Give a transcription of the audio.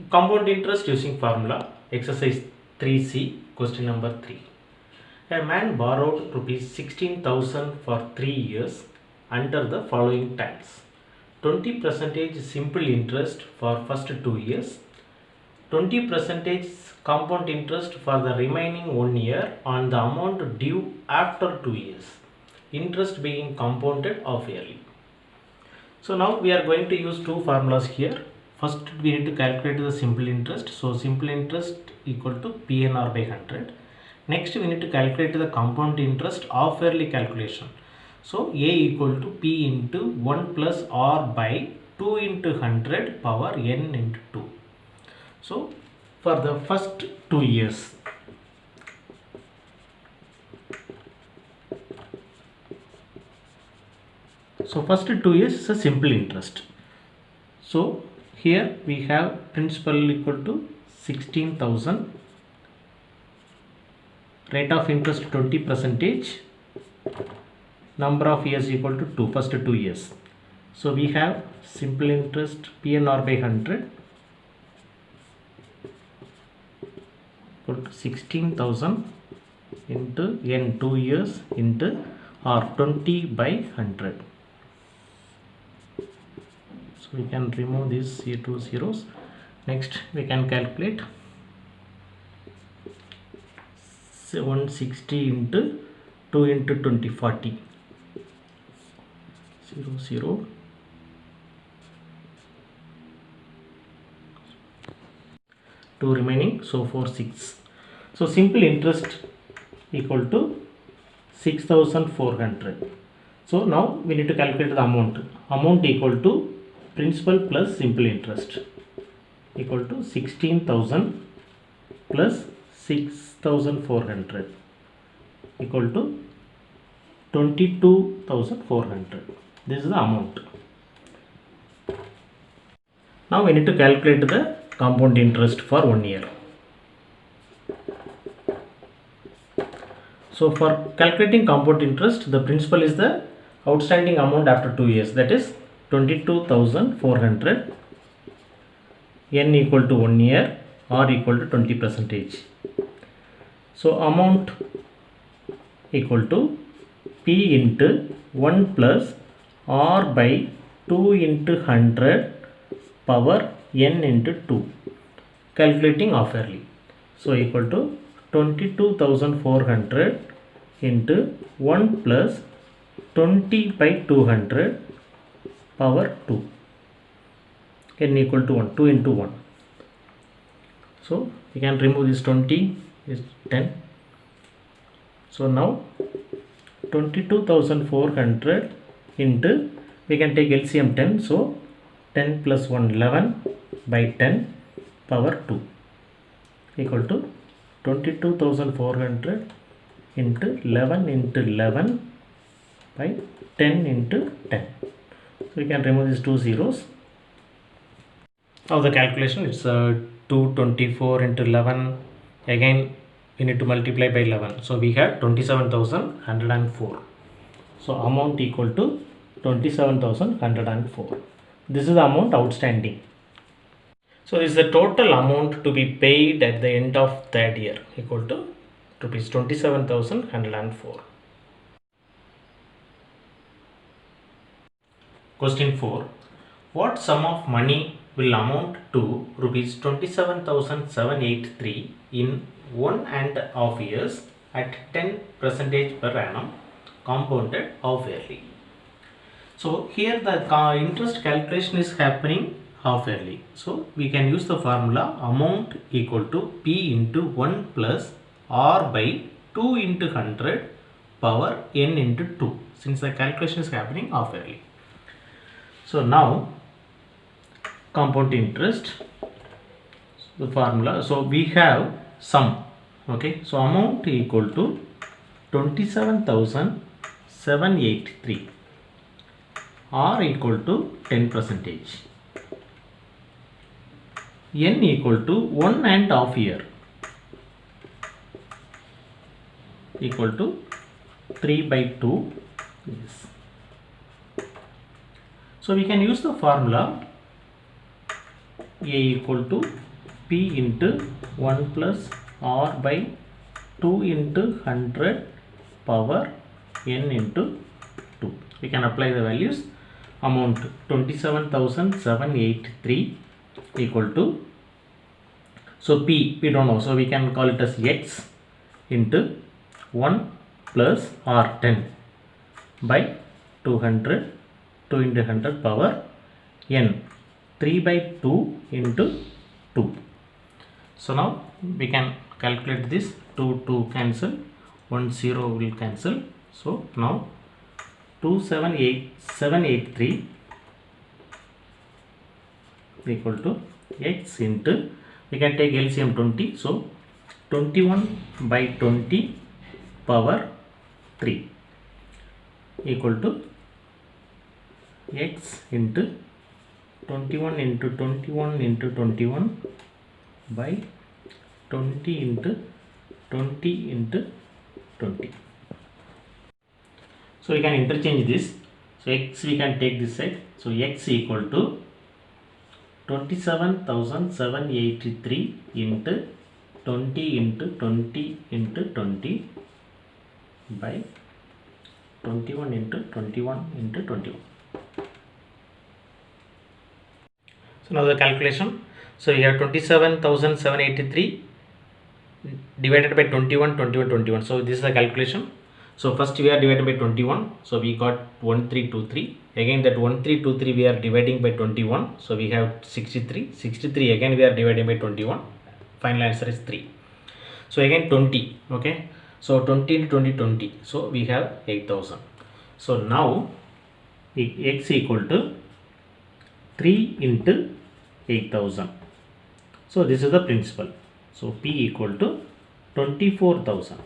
Compound interest using formula. Exercise 3C, question number 3. A man borrowed rupees 16,000 for 3 years under the following terms. 20% simple interest for first 2 years, 20% compound interest for the remaining 1 year on the amount due after 2 years. Interest being compounded half yearly. So now we are going to use two formulas here. First we need to calculate the simple interest. So simple interest equal to PNR by 100. Next we need to calculate the compound interest half yearly calculation. So A equal to P into 1 plus R by 2 into 100 power n into 2. So for the first 2 years, so first 2 years is a simple interest. So here we have principal equal to 16,000, rate of interest 20%, number of years equal to 2, first 2 years. So we have simple interest PNR by 100 equal to 16,000 into n 2 years into R 20 by 100. So we can remove these two zeros. Next we can calculate 160 into 2 into 20 40 0 0 2 remaining, so 4 6. So simple interest equal to 6,400. So now we need to calculate the amount equal to principal plus simple interest equal to 16,000 plus 6,400 equal to 22,400. This is the amount. Now we need to calculate the compound interest for 1 year. So for calculating compound interest, the principal is the outstanding amount after 2 years, that is 22,400, n equal to 1 year, r equal to 20%. So amount equal to P into 1 plus r by 2 into 100 power n into 2, calculating half yearly. So equal to 22,400 into 1 plus 20 by 200 power 2, n equal to 1, 2 into 1. So we can remove this 20, is 10. So now 22,400 into, we can take LCM 10, so 10 plus 1 11 by 10 power 2 equal to 22,400 into 11 into 11 by 10 into 10. So we can remove these two zeros. Now the calculation is 224 into 11, again we need to multiply by 11. So we have 27,104. So amount equal to 27,104. This is the amount outstanding. So this is the total amount to be paid at the end of third year equal to rupees 27,104. Question 4. What sum of money will amount to rupees 27,783 in 1.5 years at 10% per annum compounded half yearly? So here the interest calculation is happening half yearly. So we can use the formula amount equal to P into 1 plus R by 2 into 100 power n into 2, since the calculation is happening half yearly. So now compound interest, the formula, so we have sum, okay, so amount equal to 27,783, R equal to 10%, n equal to 1.5 year equal to 3 by 2. Yes. So we can use the formula A equal to P into 1 plus R by 2 into 100 power n into 2. We can apply the values. Amount 27,783 equal to, so P we don't know, so we can call it as X into 1 plus R10 by 200, 2 into 100 power n, 3 by 2 into 2. So now we can calculate this. 2 cancel, 1 0 will cancel. So now 278,783 equal to X into, we can take LCM 20, so 21 by 20 power 3 equal to X into 21 into 21 into 21 by 20 into 20 into 20. So we can interchange this. So X we can take this side. So X equal to 27,783 into 20 into 20 into 20 by 21 into 21 into 21. So now the calculation. So we have 27,783 divided by 21, 21, 21. So this is the calculation. So first we are divided by 21. So we got 1323. Again that 1323 we are dividing by 21. So we have 63. 63 again we are dividing by 21. Final answer is 3. So again 20. Okay. So 20 into 20, 20. So we have 8,000. So now X equal to 3 into 8,000. So this is the principal. So P equal to 24,000.